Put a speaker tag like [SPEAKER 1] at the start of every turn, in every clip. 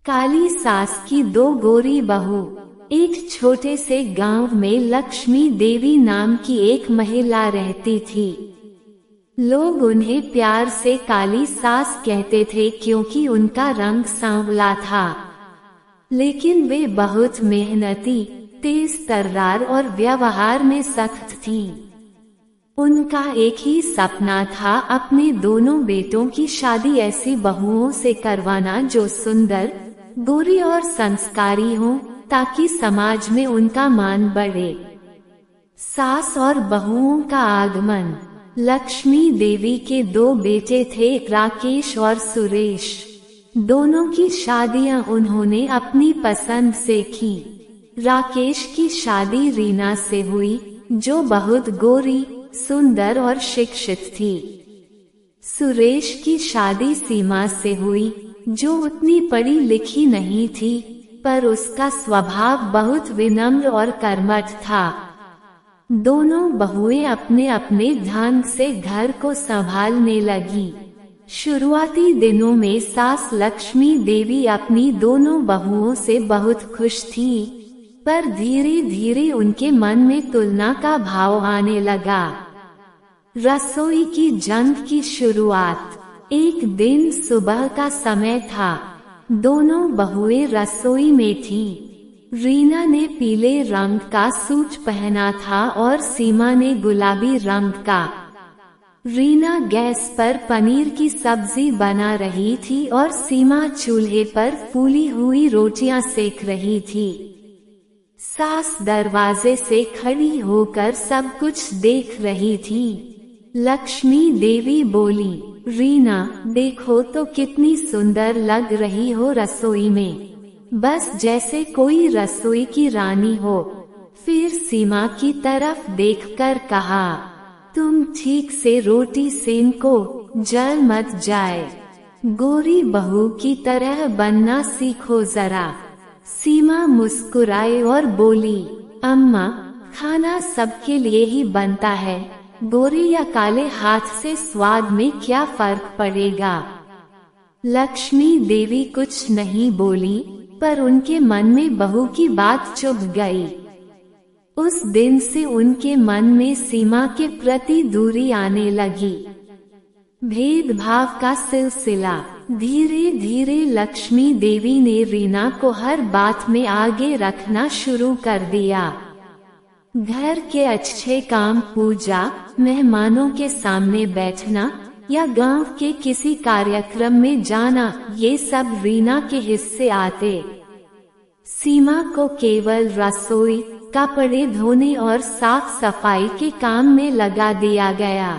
[SPEAKER 1] काली सास की दो गोरी बहू। एक छोटे से गांव में लक्ष्मी देवी नाम की एक महिला रहती थी। लोग उन्हें प्यार से काली सास कहते थे क्योंकि उनका रंग सांवला था, लेकिन वे बहुत मेहनती, तेज तर्रार और व्यवहार में सख्त थीं। उनका एक ही सपना था, अपने दोनों बेटों की शादी ऐसी बहुओं से करवाना जो सुंदर, गोरी और संस्कारी हों, ताकि समाज में उनका मान बढ़े। सास और बहुओं का आगमन। लक्ष्मी देवी के दो बेटे थे, राकेश और सुरेश। दोनों की शादियां उन्होंने अपनी पसंद से की। राकेश की शादी रीना से हुई, जो बहुत गोरी, सुंदर और शिक्षित थी। सुरेश की शादी सीमा से हुई, जो उतनी पढ़ी लिखी नहीं थी, पर उसका स्वभाव बहुत विनम्र और कर्मठ था। दोनों बहुएं अपने अपने ढंग से घर को संभालने लगी। शुरुआती दिनों में सास लक्ष्मी देवी अपनी दोनों बहुओं से बहुत खुश थी, पर धीरे धीरे उनके मन में तुलना का भाव आने लगा। रसोई की जंग की शुरुआत। एक दिन सुबह का समय था। दोनों बहुएं रसोई में थीं। रीना ने पीले रंग का सूट पहना था और सीमा ने गुलाबी रंग का। रीना गैस पर पनीर की सब्जी बना रही थी और सीमा चूल्हे पर फूली हुई रोटियां सेक रही थी। सास दरवाजे से खड़ी होकर सब कुछ देख रही थी। लक्ष्मी देवी बोली, रीना, देखो तो कितनी सुंदर लग रही हो रसोई में, बस जैसे कोई रसोई की रानी हो। फिर सीमा की तरफ देखकर कहा, तुम ठीक से रोटी सेंको, जल मत जाए। गोरी बहू की तरह बनना सीखो जरा। सीमा मुस्कुराई और बोली, अम्मा, खाना सबके लिए ही बनता है, गोरे या काले हाथ से स्वाद में क्या फर्क पड़ेगा। लक्ष्मी देवी कुछ नहीं बोली, पर उनके मन में बहू की बात चुभ गई। उस दिन से उनके मन में सीमा के प्रति दूरी आने लगी। भेदभाव का सिलसिला। धीरे धीरे लक्ष्मी देवी ने रीना को हर बात में आगे रखना शुरू कर दिया। घर के अच्छे काम, पूजा, मेहमानों के सामने बैठना या गांव के किसी कार्यक्रम में जाना, ये सब रीना के हिस्से आते। सीमा को केवल रसोई, कपड़े धोने और साफ सफाई के काम में लगा दिया गया।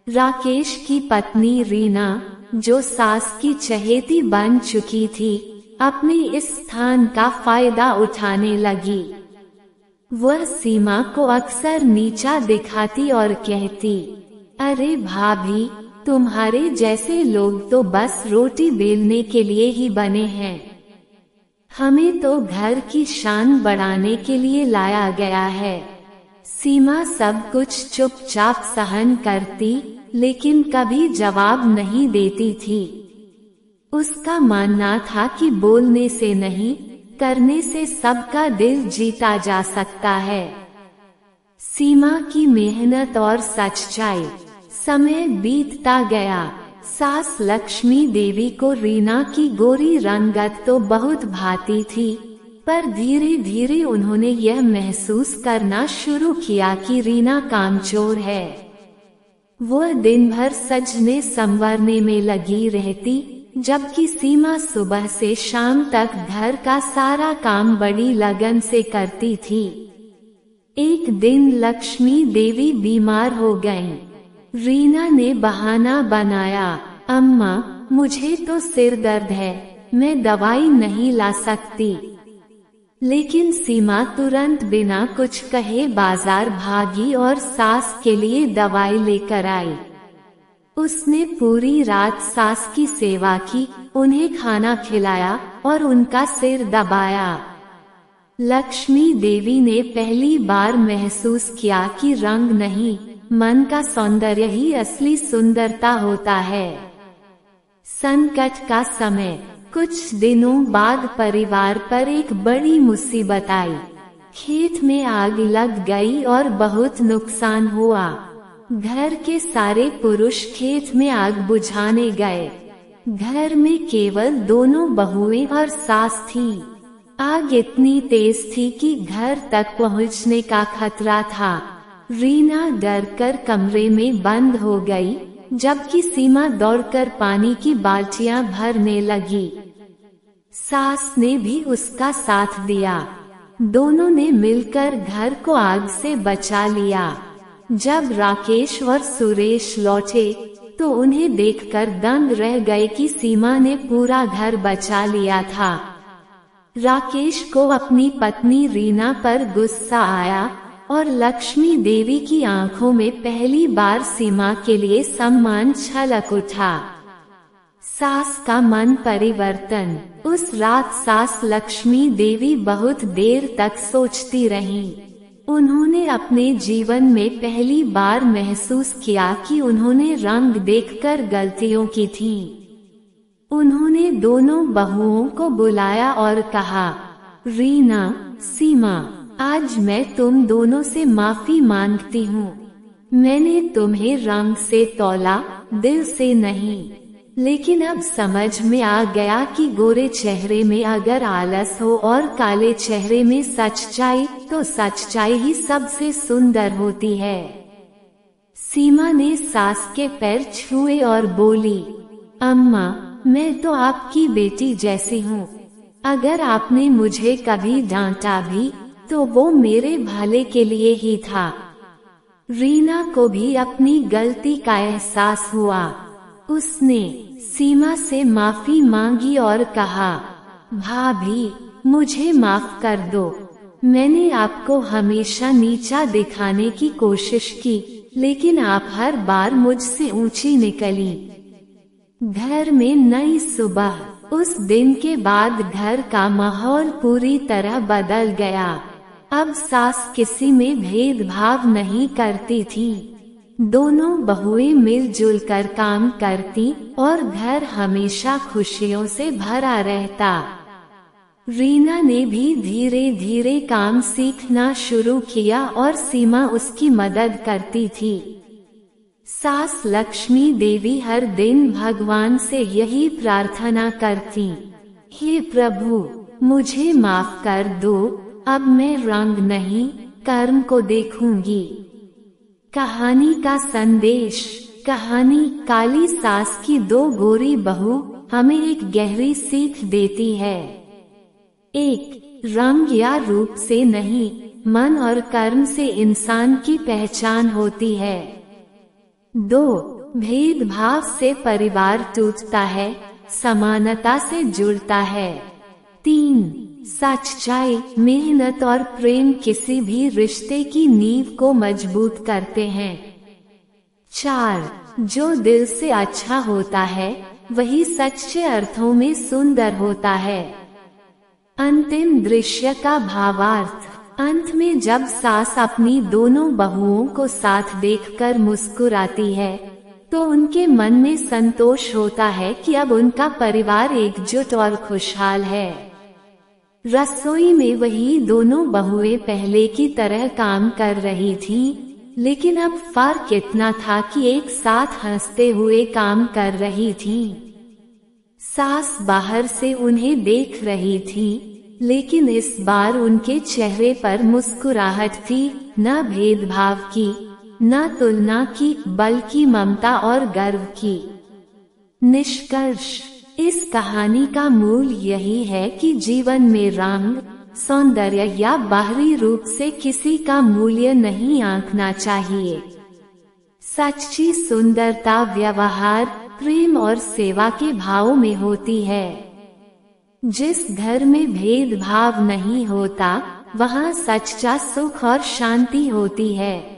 [SPEAKER 1] राकेश की पत्नी रीना, जो सास की चहेती बन चुकी थी, अपने इस स्थान का फायदा उठाने लगी। वह सीमा को अक्सर नीचा दिखाती और कहती, अरे भाभी, तुम्हारे जैसे लोग तो बस रोटी बेलने के लिए ही बने हैं, हमें तो घर की शान बढ़ाने के लिए लाया गया है। सीमा सब कुछ चुपचाप सहन करती, लेकिन कभी जवाब नहीं देती थी। उसका मानना था कि बोलने से नहीं, करने से सबका दिल जीता जा सकता है। सीमा की मेहनत और सच्चाई। समय बीतता गया। सास लक्ष्मी देवी को रीना की गोरी रंगत तो बहुत भाती थी, पर धीरे धीरे उन्होंने यह महसूस करना शुरू किया कि रीना कामचोर है। वह दिन भर सजने संवरने में लगी रहती, जबकि सीमा सुबह से शाम तक घर का सारा काम बड़ी लगन से करती थी। एक दिन लक्ष्मी देवी बीमार हो गईं। रीना ने बहाना बनाया, अम्मा, मुझे तो सिर दर्द है, मैं दवाई नहीं ला सकती। लेकिन सीमा तुरंत बिना कुछ कहे बाजार भागी और सास के लिए दवाई लेकर आई। उसने पूरी रात सास की सेवा की, उन्हें खाना खिलाया और उनका सिर दबाया। लक्ष्मी देवी ने पहली बार महसूस किया कि रंग नहीं, मन का सौंदर्य ही असली सुंदरता होता है। संकट का समय। कुछ दिनों बाद परिवार पर एक बड़ी मुसीबत आई। खेत में आग लग गई और बहुत नुकसान हुआ। घर के सारे पुरुष खेत में आग बुझाने गए। घर में केवल दोनों बहुएं और सास थी। आग इतनी तेज थी कि घर तक पहुंचने का खतरा था। रीना डरकर कमरे में बंद हो गई, जबकि सीमा दौड़कर पानी की बाल्टियां भरने लगी। सास ने भी उसका साथ दिया। दोनों ने मिलकर घर को आग से बचा लिया। जब राकेश और सुरेश लौटे तो उन्हें देखकर दंग रह गए कि सीमा ने पूरा घर बचा लिया था। राकेश को अपनी पत्नी रीना पर गुस्सा आया और लक्ष्मी देवी की आंखों में पहली बार सीमा के लिए सम्मान छलक उठा। सास का मन परिवर्तन। उस रात सास लक्ष्मी देवी बहुत देर तक सोचती रहीं। उन्होंने अपने जीवन में पहली बार महसूस किया कि उन्होंने रंग देखकर गलतियों की थी। उन्होंने दोनों बहुओं को बुलाया और कहा, रीना, सीमा, आज मैं तुम दोनों से माफी मांगती हूँ। मैंने तुम्हें रंग से तौला, दिल से नहीं। लेकिन अब समझ में आ गया कि गोरे चेहरे में अगर आलस हो और काले चेहरे में सच्चाई, तो सच्चाई ही सबसे सुंदर होती है। सीमा ने सास के पैर छुए और बोली, अम्मा, मैं तो आपकी बेटी जैसी हूँ। अगर आपने मुझे कभी डांटा भी तो वो मेरे भले के लिए ही था। रीना को भी अपनी गलती का एहसास हुआ। उसने सीमा से माफी मांगी और कहा, भाभी, मुझे माफ कर दो। मैंने आपको हमेशा नीचा दिखाने की कोशिश की, लेकिन आप हर बार मुझसे ऊंची निकली। घर में नई सुबह। उस दिन के बाद घर का माहौल पूरी तरह बदल गया। अब सास किसी में भेदभाव नहीं करती थी। दोनों बहुएं मिलजुल कर काम करती और घर हमेशा खुशियों से भरा रहता। रीना ने भी धीरे धीरे काम सीखना शुरू किया और सीमा उसकी मदद करती थी। सास लक्ष्मी देवी हर दिन भगवान से यही प्रार्थना करती, हे प्रभु, मुझे माफ कर दो। अब मैं रंग नहीं, कर्म को देखूंगी। कहानी का संदेश। कहानी काली सास की दो गोरी बहू हमें एक गहरी सीख देती है। 1. रंग या रूप से नहीं, मन और कर्म से इंसान की पहचान होती है। 2. भेदभाव से परिवार टूटता है, समानता से जुड़ता है। 3. सच्चाई, मेहनत और प्रेम किसी भी रिश्ते की नींव को मजबूत करते हैं। 4. जो दिल से अच्छा होता है वही सच्चे अर्थों में सुंदर होता है। अंतिम दृश्य का भावार्थ। अंत में जब सास अपनी दोनों बहुओं को साथ देखकर मुस्कुराती है तो उनके मन में संतोष होता है कि अब उनका परिवार एकजुट और खुशहाल है। रसोई में वही दोनों बहुएं पहले की तरह काम कर रही थीं, लेकिन अब फर्क इतना था कि एक साथ हंसते हुए काम कर रही थीं। सास बाहर से उन्हें देख रही थी, लेकिन इस बार उनके चेहरे पर मुस्कुराहट थी, न भेदभाव की, न तुलना की, बल्कि ममता और गर्व की। निष्कर्ष। इस कहानी का मूल यही है कि जीवन में रंग, सौंदर्य या बाहरी रूप से किसी का मूल्य नहीं आंकना चाहिए। सच्ची सुंदरता व्यवहार, प्रेम और सेवा के भाव में होती है। जिस घर में भेदभाव नहीं होता, वहाँ सच्चा सुख और शांति होती है।